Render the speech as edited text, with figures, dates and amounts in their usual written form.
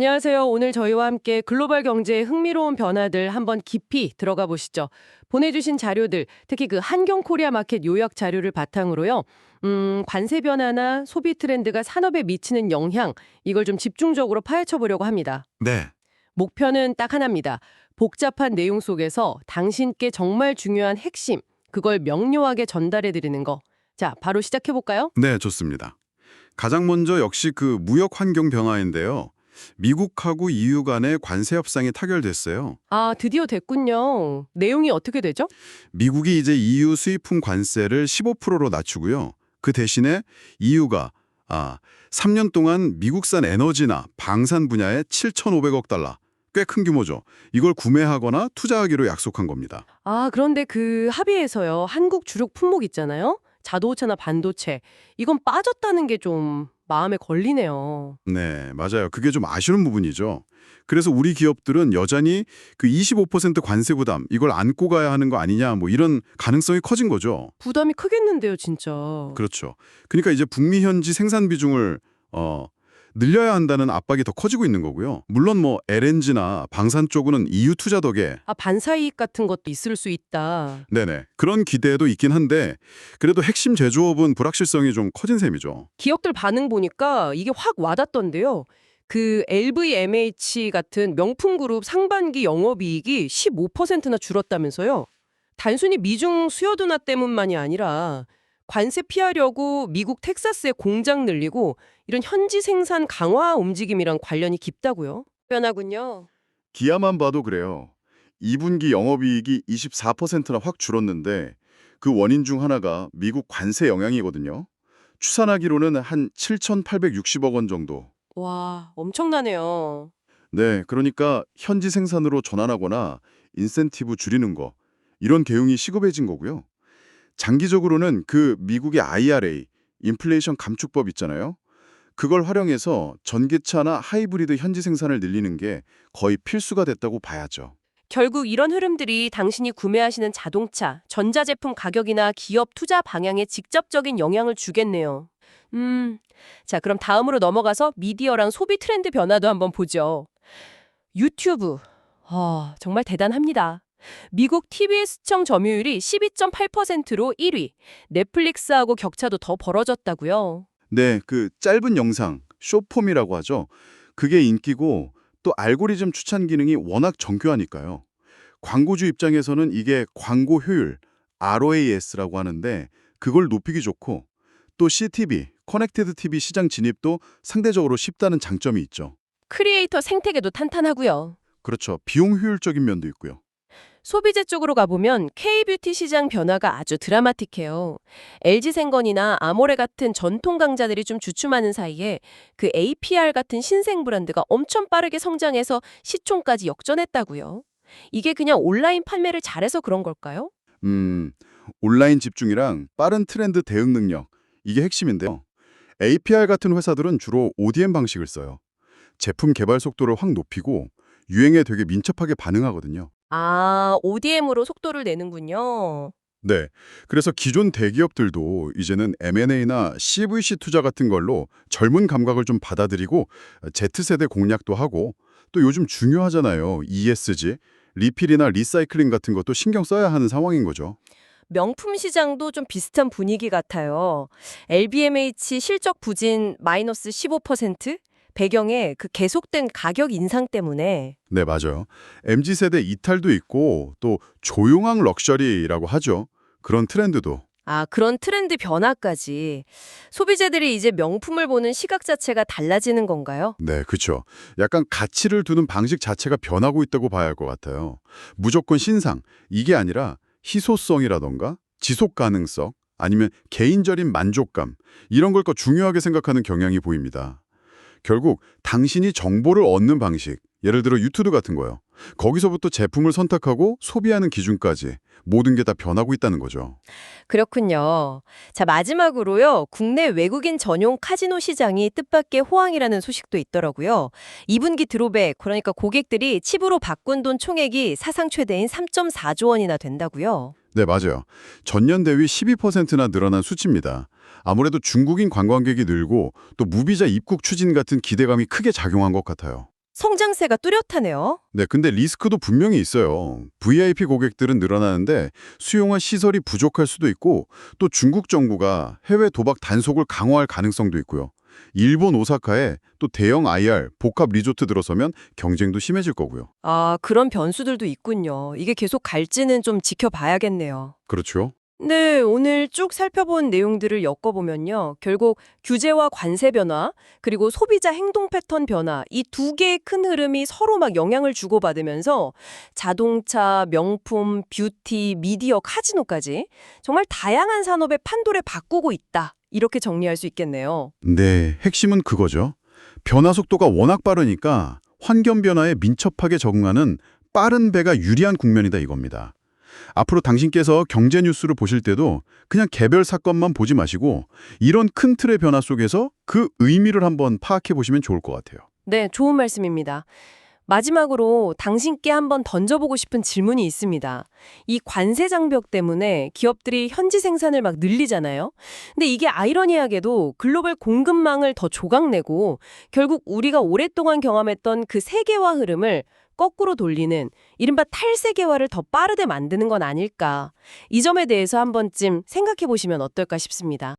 안녕하세요. 오늘 저희와 함께 글로벌 경제의 흥미로운 변화들 한번 깊이 들어가 보시죠. 보내주신 자료들, 특히 그 한경 코리아 마켓 요약 자료를 바탕으로요. 관세 변화나 소비 트렌드가 산업에 미치는 영향, 이걸 좀 집중적으로 파헤쳐 보려고 합니다. 네, 목표는 딱 하나입니다. 복잡한 내용 속에서 당신께 정말 중요한 핵심, 그걸 명료하게 전달해 드리는 거. 자, 바로 시작해 볼까요? 네, 좋습니다. 가장 먼저 역시 그 무역 환경 변화인데요. 미국하고 EU 간의 관세 협상이 타결됐어요. 아, 드디어 됐군요. 내용이 어떻게 되죠? 미국이 이제 EU 수입품 관세를 15%로 낮추고요. 그 대신에 EU가 3년 동안 미국산 에너지나 방산 분야에 7,500억 달러, 꽤 큰 규모죠. 이걸 구매하거나 투자하기로 약속한 겁니다. 아, 그런데 그 합의에서요. 한국 주력 품목 있잖아요. 자동차나 반도체. 이건 빠졌다는 게 좀 마음에 걸리네요. 네, 맞아요. 그게 좀 아쉬운 부분이죠. 그래서 우리 기업들은 여전히 그 25% 관세 부담 이걸 안고 가야 하는 거 아니냐 뭐 이런 가능성이 커진 거죠. 부담이 크겠는데요, 진짜. 그렇죠. 그러니까 이제 북미 현지 생산 비중을 늘려야 한다는 압박이 더 커지고 있는 거고요. 물론 뭐 LNG나 방산 쪽은 EU 투자 덕에 아, 반사이익 같은 것도 있을 수 있다. 네네 그런 기대도 있긴 한데 그래도 핵심 제조업은 불확실성이 좀 커진 셈이죠. 기업들 반응 보니까 이게 확 와닿던데요. 그 LVMH 같은 명품 그룹 상반기 영업이익이 15%나 줄었다면서요. 단순히 미중 수요 둔화 때문만이 아니라 관세 피하려고 미국 텍사스에 공장 늘리고 이런 현지 생산 강화 움직임이랑 관련이 깊다고요? 변하군요. 기아만 봐도 그래요. 2분기 영업이익이 24%나 확 줄었는데 그 원인 중 하나가 미국 관세 영향이거든요. 추산하기로는 한 7,860억 원 정도. 와, 엄청나네요. 네, 그러니까 현지 생산으로 전환하거나 인센티브 줄이는 거 이런 대응이 시급해진 거고요. 장기적으로는 그 미국의 IRA, 인플레이션 감축법 있잖아요. 그걸 활용해서 전기차나 하이브리드 현지 생산을 늘리는 게 거의 필수가 됐다고 봐야죠. 결국 이런 흐름들이 당신이 구매하시는 자동차, 전자제품 가격이나 기업 투자 방향에 직접적인 영향을 주겠네요. 자, 그럼 다음으로 넘어가서 미디어랑 소비 트렌드 변화도 한번 보죠. 유튜브. 정말 대단합니다. 미국 TV 시청 점유율이 12.8%로 1위, 넷플릭스하고 격차도 더 벌어졌다고요. 네, 그 짧은 영상, 숏폼이라고 하죠. 그게 인기고 또 알고리즘 추천 기능이 워낙 정교하니까요. 광고주 입장에서는 이게 광고 효율, ROAS라고 하는데 그걸 높이기 좋고 또 CTV, 커넥티드 TV 시장 진입도 상대적으로 쉽다는 장점이 있죠. 크리에이터 생태계도 탄탄하고요. 그렇죠. 비용 효율적인 면도 있고요. 소비재 쪽으로 가보면 K-뷰티 시장 변화가 아주 드라마틱해요. LG생건이나 아모레 같은 전통 강자들이 좀 주춤하는 사이에 그 APR 같은 신생 브랜드가 엄청 빠르게 성장해서 시총까지 역전했다고요. 이게 그냥 온라인 판매를 잘해서 그런 걸까요? 음, 온라인 집중이랑 빠른 트렌드 대응 능력, 이게 핵심인데요. APR 같은 회사들은 주로 ODM 방식을 써요. 제품 개발 속도를 확 높이고 유행에 되게 민첩하게 반응하거든요. 아, ODM으로 속도를 내는군요. 네. 그래서 기존 대기업들도 이제는 M&A나 CVC 투자 같은 걸로 젊은 감각을 좀 받아들이고 Z세대 공략도 하고 또 요즘 중요하잖아요. ESG, 리필이나 리사이클링 같은 것도 신경 써야 하는 상황인 거죠. 명품 시장도 좀 비슷한 분위기 같아요. LVMH 실적 부진 마이너스 15%? 배경에 그 계속된 가격 인상 때문에 네, 맞아요. MZ세대 이탈도 있고 또 조용한 럭셔리라고 하죠. 그런 트렌드도. 그런 트렌드 변화까지 소비자들이 이제 명품을 보는 시각 자체가 달라지는 건가요? 네, 그렇죠. 약간 가치를 두는 방식 자체가 변하고 있다고 봐야 할 것 같아요. 무조건 신상, 이게 아니라 희소성이라던가 지속 가능성, 아니면 개인적인 만족감, 이런 걸 더 중요하게 생각하는 경향이 보입니다. 결국 당신이 정보를 얻는 방식, 예를 들어 유튜브 같은 거요. 거기서부터 제품을 선택하고 소비하는 기준까지 모든 게 다 변하고 있다는 거죠. 그렇군요. 자, 마지막으로요. 국내 외국인 전용 카지노 시장이 뜻밖의 호황이라는 소식도 있더라고요. 2분기 드롭에 그러니까 고객들이 칩으로 바꾼 돈 총액이 사상 최대인 3.4조 원이나 된다고요. 네, 맞아요. 전년 대비 12%나 늘어난 수치입니다. 아무래도 중국인 관광객이 늘고 또 무비자 입국 추진 같은 기대감이 크게 작용한 것 같아요. 성장세가 뚜렷하네요. 네, 근데 리스크도 분명히 있어요. VIP 고객들은 늘어나는데 수용할 시설이 부족할 수도 있고 또 중국 정부가 해외 도박 단속을 강화할 가능성도 있고요. 일본 오사카에 또 대형 IR, 복합 리조트 들어서면 경쟁도 심해질 거고요. 아, 그런 변수들도 있군요. 이게 계속 갈지는 좀 지켜봐야겠네요. 그렇죠? 네, 오늘 쭉 살펴본 내용들을 엮어보면요. 결국 규제와 관세 변화, 그리고 소비자 행동 패턴 변화, 이 두 개의 큰 흐름이 서로 막 영향을 주고받으면서 자동차, 명품, 뷰티, 미디어, 카지노까지 정말 다양한 산업의 판도를 바꾸고 있다. 이렇게 정리할 수 있겠네요. 네, 핵심은 그거죠. 변화 속도가 워낙 빠르니까 환경 변화에 민첩하게 적응하는 빠른 배가 유리한 국면이다 이겁니다. 앞으로 당신께서 경제 뉴스를 보실 때도 그냥 개별 사건만 보지 마시고 이런 큰 틀의 변화 속에서 그 의미를 한번 파악해 보시면 좋을 것 같아요. 네, 좋은 말씀입니다. 마지막으로 당신께 한번 던져보고 싶은 질문이 있습니다. 이 관세 장벽 때문에 기업들이 현지 생산을 막 늘리잖아요. 근데 이게 아이러니하게도 글로벌 공급망을 더 조각내고 결국 우리가 오랫동안 경험했던 그 세계화 흐름을 거꾸로 돌리는 이른바 탈세계화를 더 빠르게 만드는 건 아닐까. 이 점에 대해서 한 번쯤 생각해 보시면 어떨까 싶습니다.